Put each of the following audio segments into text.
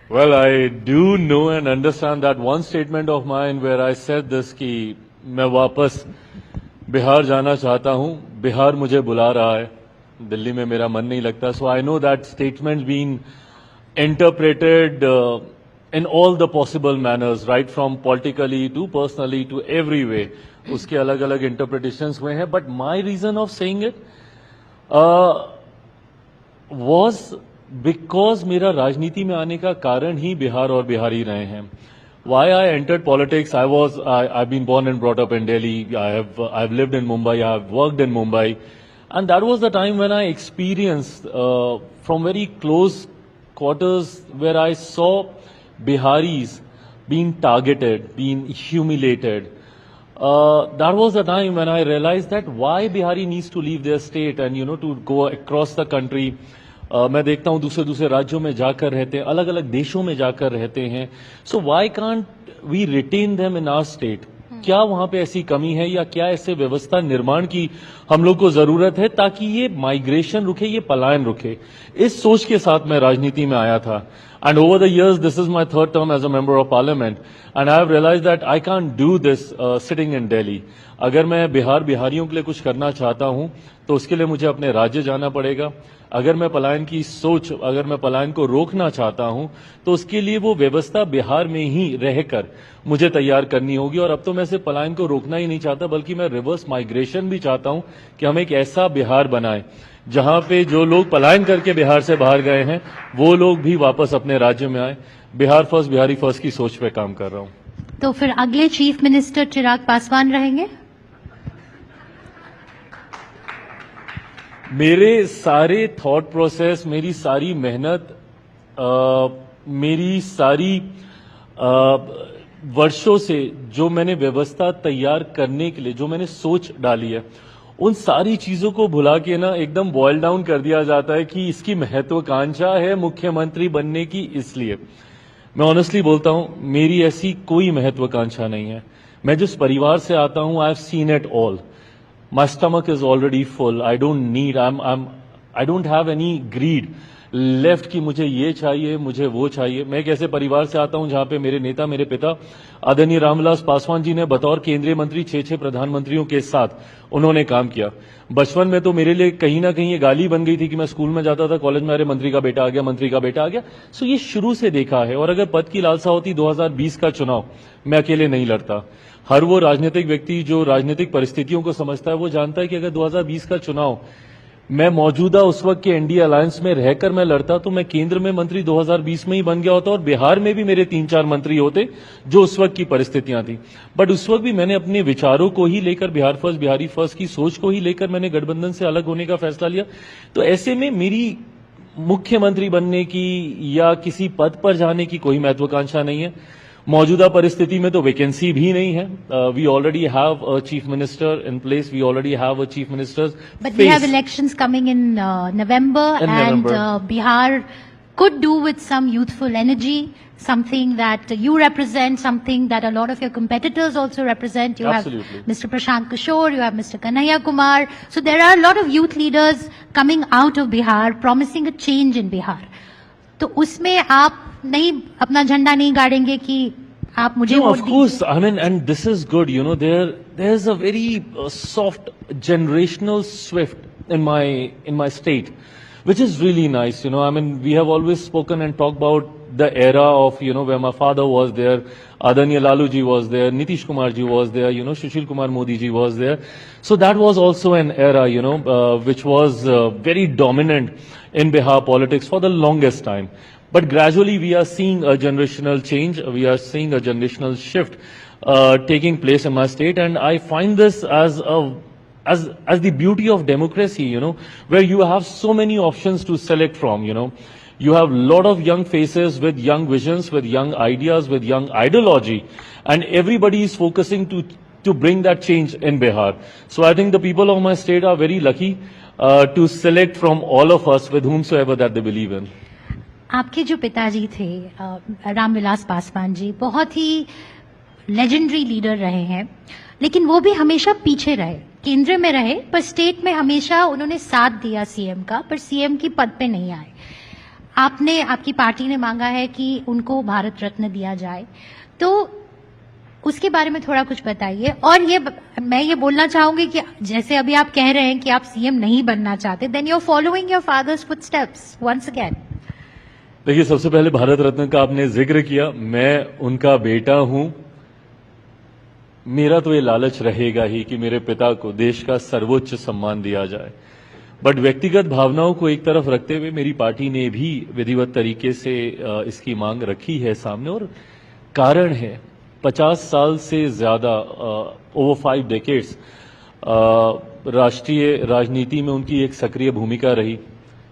Well, I do know and understand that one statement of mine where I said this कि मैं वापस बिहार जाना चाहता हूँ, बिहार मुझे बुला रहा है, दिल्ली में मेरा मन नहीं लगता. So I know that statement's been interpreted in all the possible manners, right from politically to personally to every way. उसके अलग-अलग interpretations हुए हैं. But my reason of saying it was because मेरा राजनीति में आने का कारण ही बिहार और बिहारी रहे हैं. Why I entered politics, I been born and brought up in Delhi. I've lived in Mumbai. I've worked in Mumbai, and that was the time when I experienced from very close quarters where I saw Biharis being targeted, being humiliated. That was the time when I realized that why Bihari needs to leave their state and to go across the country. मैं देखता हूं दूसरे राज्यों में जाकर रहते हैं, अलग अलग देशों में जाकर रहते हैं. So why can't we retain them in our state? क्या वहां पे ऐसी कमी है या क्या ऐसे व्यवस्था निर्माण की हम लोग को जरूरत है ताकि ये माइग्रेशन रुके, ये पलायन रुके? इस सोच के साथ मैं राजनीति में आया था. And over the years, this is my third term as a member of parliament, and I have realized that I can't do this sitting in Delhi. अगर मैं बिहारियों के लिए कुछ करना चाहता हूं तो उसके लिए मुझे अपने राज्य जाना पड़ेगा. अगर मैं पलायन को रोकना चाहता हूं तो उसके लिए वो व्यवस्था बिहार में ही रहकर मुझे तैयार करनी होगी. और अब तो मैं सिर्फ पलायन को रोकना ही नहीं चाहता बल्कि मैं रिवर्स माइग्रेशन भी चाहता हूं कि हम एक ऐसा बिहार बनाएं जहां पे जो लोग पलायन करके बिहार से बाहर गए हैं वो लोग भी वापस अपने राज्य में आए. बिहार फर्स्ट, बिहारी फर्स्ट की सोच पे काम कर रहा हूं. तो फिर अगले चीफ मिनिस्टर चिराग पासवान रहेंगे? मेरे सारे थॉट प्रोसेस, मेरी सारी मेहनत, मेरी सारी वर्षों से जो मैंने व्यवस्था तैयार करने के लिए जो मैंने सोच डाली है, उन सारी चीजों को भुला के ना एकदम बॉयल डाउन कर दिया जाता है कि इसकी महत्वाकांक्षा है मुख्यमंत्री बनने की. इसलिए मैं ऑनेस्टली बोलता हूं, मेरी ऐसी कोई महत्वाकांक्षा नहीं है. मैं जिस परिवार से आता हूं, I have seen it all. My stomach is already full. I don't have any greed left कि मुझे ये चाहिए, मुझे वो चाहिए. मैं एक ऐसे परिवार से आता हूं जहां पे मेरे नेता, मेरे पिता आदरणीय रामविलास पासवान जी ने बतौर केंद्रीय मंत्री 6 प्रधानमंत्रियों के साथ उन्होंने काम किया. बचपन में तो मेरे लिए कहीं ना कहीं ये गाली बन गई थी कि मैं स्कूल में जाता था, कॉलेज में अरे मंत्री का बेटा आ गया, मंत्री का बेटा आ गया. सो ये शुरू से देखा है. और अगर पद की लालसा होती 2020 का चुनाव मैं अकेले नहीं लड़ता. हर वो राजनीतिक व्यक्ति जो राजनीतिक परिस्थितियों को समझता है वो जानता है कि अगर 2020 का चुनाव मैं मौजूदा उस वक्त के एनडीए अलायंस में रहकर मैं लड़ता तो मैं केंद्र में मंत्री 2020 में ही बन गया होता और बिहार में भी मेरे 3-4 मंत्री होते जो उस वक्त की परिस्थितियां थी. बट उस वक्त भी मैंने अपने विचारों को ही लेकर, बिहार फर्स्ट, बिहारी फर्स्ट की सोच को ही लेकर मैंने गठबंधन से अलग होने का फैसला लिया. तो ऐसे में मेरी मुख्यमंत्री बनने की या किसी पद पर जाने की कोई महत्वाकांक्षा नहीं है. मौजूदा परिस्थिति में तो वैकेंसी भी नहीं है. We already have a chief minister in place. We already have a chief minister. But we have elections coming in November, and Bihar could do with some youthful energy, something that you represent, something that a lot of your competitors also represent. You Absolutely. have Mr. Prashant Kishore, you have Mr. Kanhaiya Kumar. So there are a lot of youth leaders coming out of Bihar, promising a change in Bihar. तो उसमें आप नहीं अपना झंडा नहीं गाड़ेंगे कि आप मुझे of course, I mean, and this is good. There's a very soft generational shift in my state, which is really nice. I mean, we have always spoken and talked about the era of where my father was there, Adaniya Lalu ji was there, Nitish Kumar ji was there, Sushil Kumar Modi ji was there. So that was also an era, which was very dominant in Bihar politics for the longest time. But gradually we are seeing a generational change. We are seeing a generational shift taking place in my state, and I find this as the beauty of democracy. Where you have so many options to select from. You have a lot of young faces with young visions, with young ideas, with young ideology, and everybody is focusing to bring that change in Bihar. So I think the people of my state are very lucky to select from all of us with whomsoever that they believe in. आपके जो पिताजी थे रामविलास पासवान जी बहुत ही legendary leader रहे हैं, लेकिन वो भी हमेशा पीछे रहे, केंद्र में रहे पर स्टेट में हमेशा उन्होंने साथ दिया सीएम का, पर सीएम की पद पे नहीं आए. आपने, आपकी पार्टी ने मांगा है कि उनको भारत रत्न दिया जाए, तो उसके बारे में थोड़ा कुछ बताइए। और मैं ये बोलना चाहूंगी कि जैसे अभी आप कह रहे हैं कि आप सीएम नहीं बनना चाहते, then you are following your father's footsteps once again. देखिए, सबसे पहले भारत रत्न का आपने जिक्र किया, मैं उनका बेटा हूं। मेरा तो ये लालच रहेगा ही कि मेरे पिता को देश का सर्वोच्च सम्मान दिया जाए, बट व्यक्तिगत भावनाओं को एक तरफ रखते हुए मेरी पार्टी ने भी विधिवत तरीके से इसकी मांग रखी है सामने। और कारण है, 50 साल से ज्यादा, ओवर 5 डेकेड्स राष्ट्रीय राजनीति में उनकी एक सक्रिय भूमिका रही।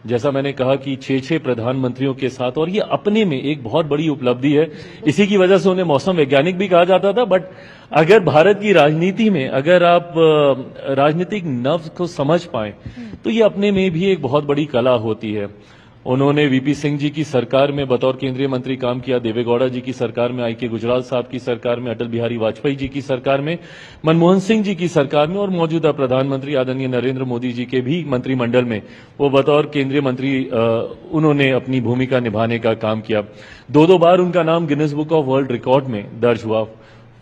जैसा मैंने कहा कि 6 प्रधानमंत्रियों के साथ, और ये अपने में एक बहुत बड़ी उपलब्धि है। इसी की वजह से उन्हें मौसम वैज्ञानिक भी कहा जाता था। बट अगर भारत की राजनीति में अगर आप राजनीतिक नब्ज को समझ पाए तो ये अपने में भी एक बहुत बड़ी कला होती है। उन्होंने वीपी सिंह जी की सरकार में बतौर केंद्रीय मंत्री काम किया, देवेगौड़ा जी की सरकार में, आई के गुजराल साहब की सरकार में, अटल बिहारी वाजपेयी जी की सरकार में, मनमोहन सिंह जी की सरकार में, और मौजूदा प्रधानमंत्री आदरणीय नरेंद्र मोदी जी के भी मंत्रिमंडल में वो बतौर केंद्रीय मंत्री उन्होंने अपनी भूमिका निभाने का काम किया। 2 बार उनका नाम Guinness book of world record में दर्ज हुआ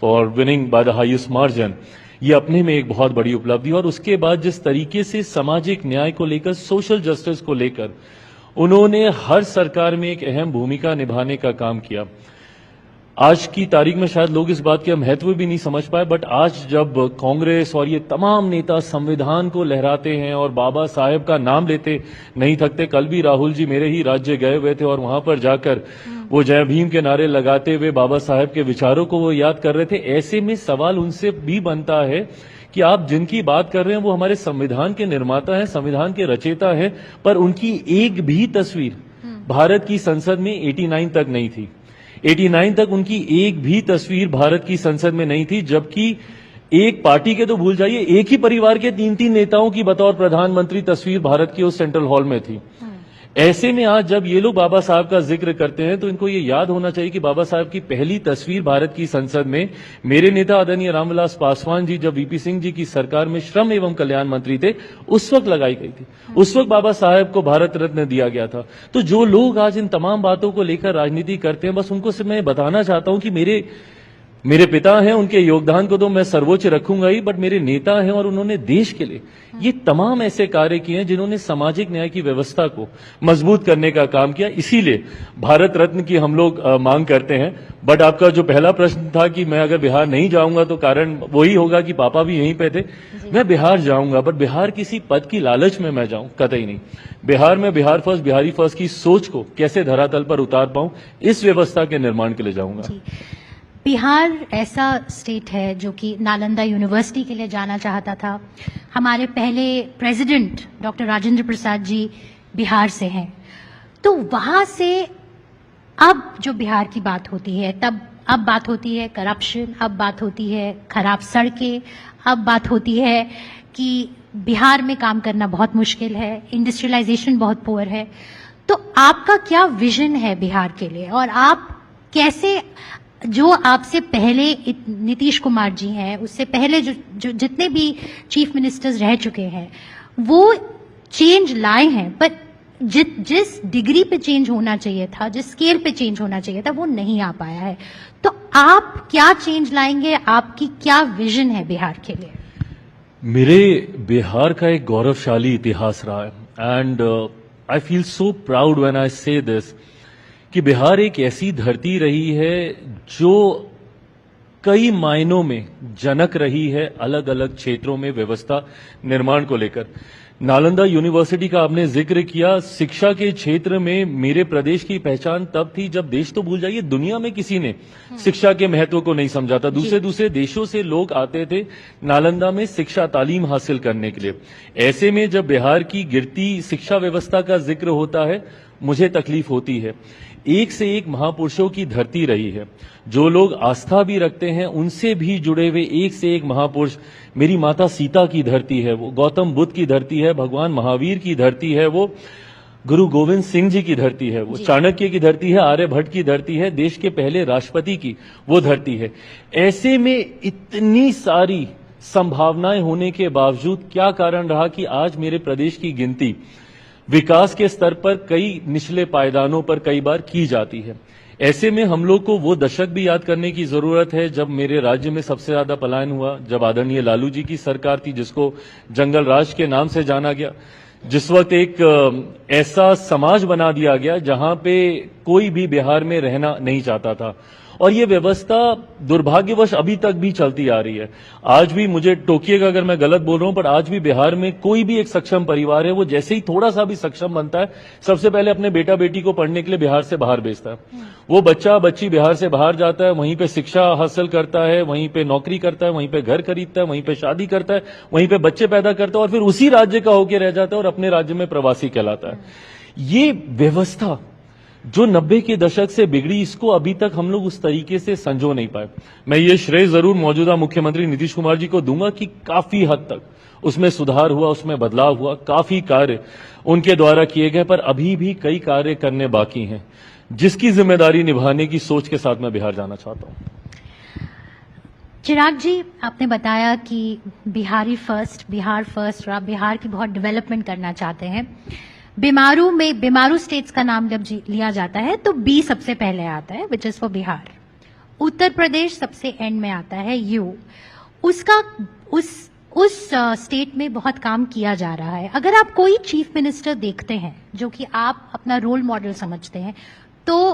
for winning by the highest margin. ये अपने में एक बहुत बड़ी उपलब्धि। और उसके बाद जिस तरीके से सामाजिक न्याय को लेकर, सोशल जस्टिस को लेकर उन्होंने हर सरकार में एक अहम भूमिका निभाने का काम किया। आज की तारीख में शायद लोग इस बात का महत्व भी नहीं समझ पाए, बट आज जब कांग्रेस और ये तमाम नेता संविधान को लहराते हैं और बाबा साहेब का नाम लेते नहीं थकते। कल भी राहुल जी मेरे ही राज्य गए हुए थे और वहां पर जाकर वो जय भीम के नारे लगाते हुए बाबा साहेब के विचारों को वो याद कर रहे थे। ऐसे में सवाल उनसे भी बनता है कि आप जिनकी बात कर रहे हैं वो हमारे संविधान के निर्माता हैं, संविधान के रचयिता हैं, पर उनकी एक भी तस्वीर भारत की संसद में 89 तक नहीं थी। 89 तक उनकी एक भी तस्वीर भारत की संसद में नहीं थी, जबकि एक पार्टी के तो भूल जाइए, एक ही परिवार के 3-3 नेताओं की बतौर प्रधानमंत्री तस्वीर भारत की उस सेंट्रल हॉल में थी। ऐसे में आज जब ये लोग बाबा साहब का जिक्र करते हैं तो इनको ये याद होना चाहिए कि बाबा साहब की पहली तस्वीर भारत की संसद में मेरे नेता आदरणीय रामविलास पासवान जी जब वीपी सिंह जी की सरकार में श्रम एवं कल्याण मंत्री थे, उस वक्त लगाई गई थी। उस वक्त बाबा साहब को भारत रत्न दिया गया था। तो जो लोग आज इन तमाम बातों को लेकर राजनीति करते हैं, बस उनको सिर्फ मैं बताना चाहता हूं कि मेरे पिता हैं, उनके योगदान को तो मैं सर्वोच्च रखूंगा ही, बट मेरे नेता हैं और उन्होंने देश के लिए ये तमाम ऐसे कार्य किए हैं जिन्होंने सामाजिक न्याय की व्यवस्था को मजबूत करने का काम किया। इसीलिए भारत रत्न की हम लोग मांग करते हैं। बट आपका जो पहला प्रश्न था कि मैं अगर बिहार नहीं जाऊंगा तो कारण वही होगा कि पापा भी यहीं पे थे। मैं बिहार जाऊंगा, बट बिहार किसी पद की लालच में मैं जाऊं, कतई नहीं। बिहार में बिहार फर्स्ट, बिहारी फर्स्ट की सोच को कैसे धरातल पर उतार पाऊं, इस व्यवस्था के निर्माण के लिए जाऊंगा। बिहार ऐसा स्टेट है जो कि नालंदा यूनिवर्सिटी के लिए जाना चाहता था। हमारे पहले प्रेसिडेंट डॉक्टर राजेंद्र प्रसाद जी बिहार से हैं। तो वहां से अब जो बिहार की बात होती है, अब बात होती है करप्शन, अब बात होती है खराब सड़कें, अब बात होती है कि बिहार में काम करना बहुत मुश्किल है, इंडस्ट्रियलाइजेशन बहुत पुअर है। तो आपका क्या विजन है बिहार के लिए, और आप कैसे, जो आपसे पहले नीतीश कुमार जी हैं, उससे पहले जो जितने भी चीफ मिनिस्टर्स रह चुके हैं, वो चेंज लाए हैं, पर जिस डिग्री पे चेंज होना चाहिए था, जिस स्केल पे चेंज होना चाहिए था, वो नहीं आ पाया है। तो आप क्या चेंज लाएंगे, आपकी क्या विजन है बिहार के लिए? मेरे बिहार का एक गौरवशाली इतिहास रहा है and I feel so proud when I से दिस कि बिहार एक ऐसी धरती रही है जो कई मायनों में जनक रही है अलग अलग क्षेत्रों में व्यवस्था निर्माण को लेकर। नालंदा यूनिवर्सिटी का आपने जिक्र किया, शिक्षा के क्षेत्र में मेरे प्रदेश की पहचान तब थी जब देश तो भूल जाइए, दुनिया में किसी ने शिक्षा के महत्व को नहीं समझा था। दूसरे देशों से लोग आते थे नालंदा में शिक्षा तालीम हासिल करने के लिए। ऐसे में जब बिहार की गिरती शिक्षा व्यवस्था का जिक्र होता है, मुझे तकलीफ होती है। एक से एक महापुरुषों की धरती रही है, जो लोग आस्था भी रखते हैं उनसे भी जुड़े हुए एक से एक महापुरुष। मेरी माता सीता की धरती है वो, गौतम बुद्ध की धरती है, भगवान महावीर की धरती है वो, गुरु गोविंद सिंह जी की धरती है वो, चाणक्य की धरती है, आर्यभट्ट की धरती है, देश के पहले राष्ट्रपति की वो धरती है। ऐसे में इतनी सारी संभावनाएं होने के बावजूद क्या कारण रहा कि आज मेरे प्रदेश की गिनती विकास के स्तर पर कई निचले पायदानों पर कई बार की जाती है। ऐसे में हम लोग को वो दशक भी याद करने की जरूरत है जब मेरे राज्य में सबसे ज्यादा पलायन हुआ, जब आदरणीय लालू जी की सरकार थी जिसको जंगल राज के नाम से जाना गया, जिस वक्त एक ऐसा समाज बना दिया गया जहां पे कोई भी बिहार में रहना नहीं चाहता था, और ये व्यवस्था दुर्भाग्यवश अभी तक भी चलती आ रही है। आज भी, मुझे टोकिएगा अगर मैं गलत बोल रहा हूं, पर आज भी बिहार में कोई भी एक सक्षम परिवार है, वो जैसे ही थोड़ा सा भी सक्षम बनता है, सबसे पहले अपने बेटा बेटी को पढ़ने के लिए बिहार से बाहर भेजता है। वो बच्चा बच्ची बिहार से बाहर जाता है, वहीं पे शिक्षा हासिल करता है, वहीं पे नौकरी करता है, वहीं पे घर खरीदता है, वहीं पे शादी करता है, वहीं पे बच्चे पैदा करता है, और फिर उसी राज्य का होकर रह जाता है और अपने राज्य में प्रवासी कहलाता है। ये व्यवस्था जो 90 के दशक से बिगड़ी, इसको अभी तक हम लोग उस तरीके से संजो नहीं पाए। मैं ये श्रेय जरूर मौजूदा मुख्यमंत्री नीतीश कुमार जी को दूंगा कि काफी हद तक उसमें सुधार हुआ, उसमें बदलाव हुआ, काफी कार्य उनके द्वारा किए गए, पर अभी भी कई कार्य करने बाकी हैं, जिसकी जिम्मेदारी निभाने की सोच के साथ मैं बिहार जाना चाहता हूं। चिराग जी, आपने बताया कि बिहार फर्स्ट, और आप बिहार की बहुत डेवलपमेंट करना चाहते हैं। बीमारू स्टेट्स का नाम जब लिया जाता है तो बी सबसे पहले आता है, which is for Bihar. Uttar Pradesh सबसे एंड में आता है, यू। उस स्टेट में बहुत काम किया जा रहा है। अगर आप कोई चीफ मिनिस्टर देखते हैं जो कि आप अपना रोल मॉडल समझते हैं, तो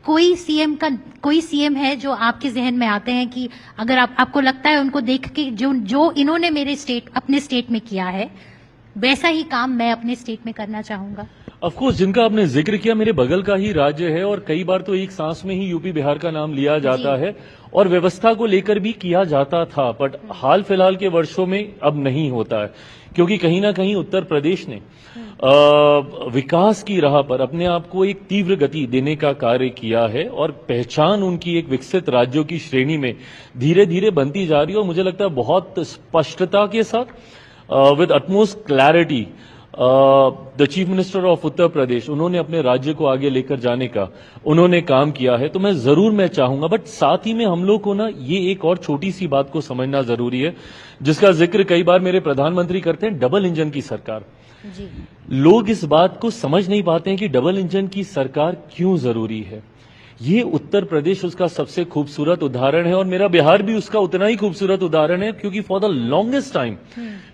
कोई सीएम है जो आपके जहन में आते हैं कि अगर आपको लगता है उनको देख के जो इन्होंने अपने स्टेट में किया है, वैसा ही काम मैं अपने स्टेट में करना चाहूंगा? ऑफ कोर्स, जिनका आपने जिक्र किया मेरे बगल का ही राज्य है, और कई बार तो एक सांस में ही यूपी बिहार का नाम लिया जाता है, और व्यवस्था को लेकर भी किया जाता था, बट हाल फिलहाल के वर्षों में अब नहीं होता है, क्योंकि कहीं ना कहीं उत्तर प्रदेश ने विकास की राह पर अपने आप को एक तीव्र गति देने का कार्य किया है, और पहचान उनकी एक विकसित राज्यों की श्रेणी में धीरे धीरे बनती जा रही है। और मुझे लगता है बहुत स्पष्टता के साथ, with utmost clarity, the Chief Minister of Uttar Pradesh, उन्होंने अपने राज्य को आगे लेकर जाने का उन्होंने काम किया है। तो मैं चाहूंगा, बट साथ ही में हम लोग को ना ये एक और छोटी सी बात को समझना जरूरी है, जिसका जिक्र कई बार मेरे प्रधानमंत्री करते हैं, डबल इंजन की सरकार। जी। लोग इस बात को समझ नहीं पाते हैं कि डबल इंजन की सरकार क्यों जरूरी है। ये उत्तर प्रदेश उसका सबसे खूबसूरत उदाहरण है, और मेरा बिहार भी उसका उतना ही खूबसूरत उदाहरण है, क्योंकि for the longest time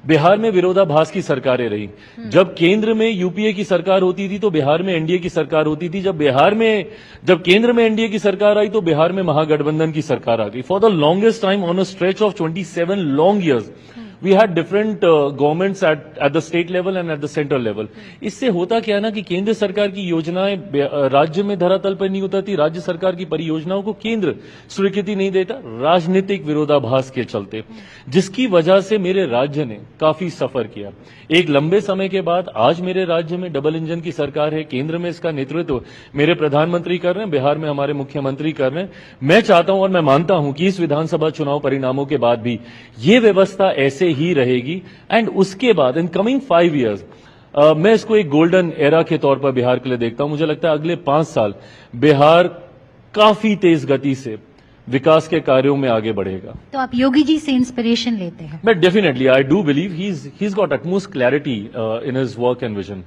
Bihar में विरोधाभास की सरकारें रही। जब केंद्र में यूपीए की सरकार होती थी तो बिहार में एनडीए की सरकार होती थी, जब केंद्र में एनडीए की सरकार आई तो बिहार में महागठबंधन की सरकार आ गई। For the longest time, on a stretch of 27 long years, we had different governments at the state level and at the central level। इससे होता क्या है ना कि केंद्र सरकार की योजनाएं राज्य में धरातल पर नहीं उतरती, राज्य सरकार की परियोजनाओं को केंद्र स्वीकृति नहीं देता, राजनीतिक विरोधाभास के चलते, जिसकी वजह से मेरे राज्य ने काफी सफर किया। एक लंबे समय के बाद आज मेरे राज्य में डबल इंजन की सरकार है, केंद्र में इसका नेतृत्व मेरे प्रधानमंत्री कर रहे हैं, बिहार में हमारे मुख्यमंत्री कर रहे हैं। मैं चाहता हूं और मैं मानता हूं कि इस विधानसभा चुनाव परिणामों के बाद भी ये व्यवस्था ऐसे ही रहेगी, एंड उसके बाद इन कमिंग 5 years मैं इसको एक गोल्डन एरा के तौर पर बिहार के लिए देखता हूं। मुझे लगता है अगले 5 साल बिहार काफी तेज गति से विकास के कार्यों में आगे बढ़ेगा। तो आप योगी जी से इंस्पिरेशन लेते हैं? मैं definitely, I do believe he's got utmost clarity in his work and vision।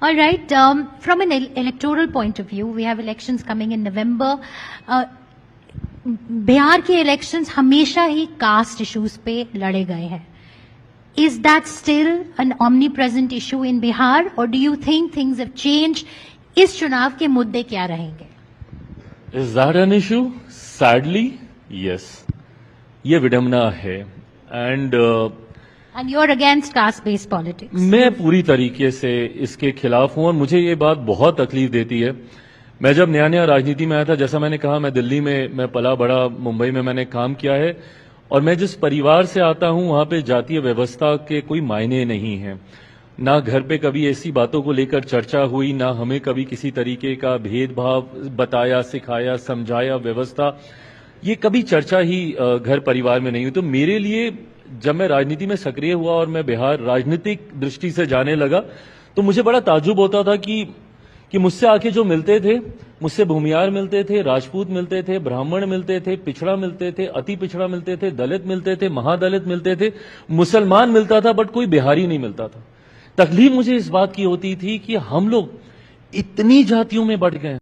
All right, from an electoral point of view, we have elections coming in November. Bihar के इलेक्शंस हमेशा ही कास्ट इश्यूज पे लड़े गए हैं। Is that still an omnipresent issue in Bihar, or do you think things have changed? इस चुनाव के मुद्दे क्या रहेंगे? Is that an issue? Sadly, yes। ये विडंबना है, and you're against caste-based politics। मैं पूरी तरीके से इसके खिलाफ हूं, और मुझे ये बात बहुत तकलीफ देती है। मैं जब नया नया राजनीति में आया था, जैसा मैंने कहा, मैं दिल्ली में मैं पला बड़ा, मुंबई में मैंने काम किया है, और मैं जिस परिवार से आता हूं वहां पे जातीय व्यवस्था के कोई मायने नहीं है। ना घर पे कभी ऐसी बातों को लेकर चर्चा हुई, ना हमें कभी किसी तरीके का भेदभाव बताया, सिखाया, समझाया। व्यवस्था ये कभी चर्चा ही घर परिवार में नहीं हुई। तो मेरे लिए जब मैं राजनीति में सक्रिय हुआ और मैं बिहार राजनीतिक दृष्टि से जाने लगा, तो मुझे बड़ा ताज्जुब होता था कि मुझसे आके जो मिलते थे, मुझसे भूमियार मिलते थे, राजपूत मिलते थे, ब्राह्मण मिलते थे, पिछड़ा मिलते थे, अति पिछड़ा मिलते थे, दलित मिलते थे, महादलित मिलते थे, मुसलमान मिलता था, बट कोई बिहारी नहीं मिलता था। तकलीफ मुझे इस बात की होती थी कि हम लोग इतनी जातियों में बट गए।